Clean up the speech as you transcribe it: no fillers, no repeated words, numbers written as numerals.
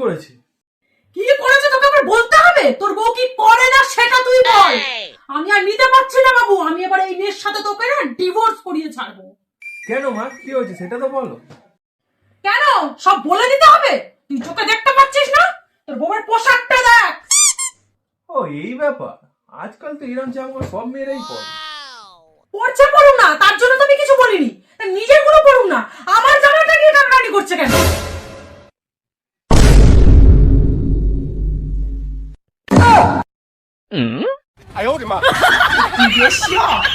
করেছে? কি করেছে তোকে আবার বলতে হবে? তোর বউ কি করে না সেটা তুই বল। আমি আর নিতে পারছি না বাবু, আমি এবার এই মেয়ের সাথে তোকে না ডিভোর্স করিয়ে ছাড়বো। কেন মা, কি হয়েছে সেটা তো বলো। কেন সব বলে দিতে হবে? তুই চোখে দেখতে পাচ্ছিস না? তোর বউয়ের পোশাকটা দেখ। ও এই ব্যাপার, আজকাল তো এরকম জামা সব মেয়েরাই পরে। পড়ছে পড়ুক না, তার জন্য তো আমি কিছু বলিনি। তা নিজের গুলো পড়ুক না, আমার জামাটা নিয়ে টানাটানি করছে কেন?哎呦我的妈！你别笑。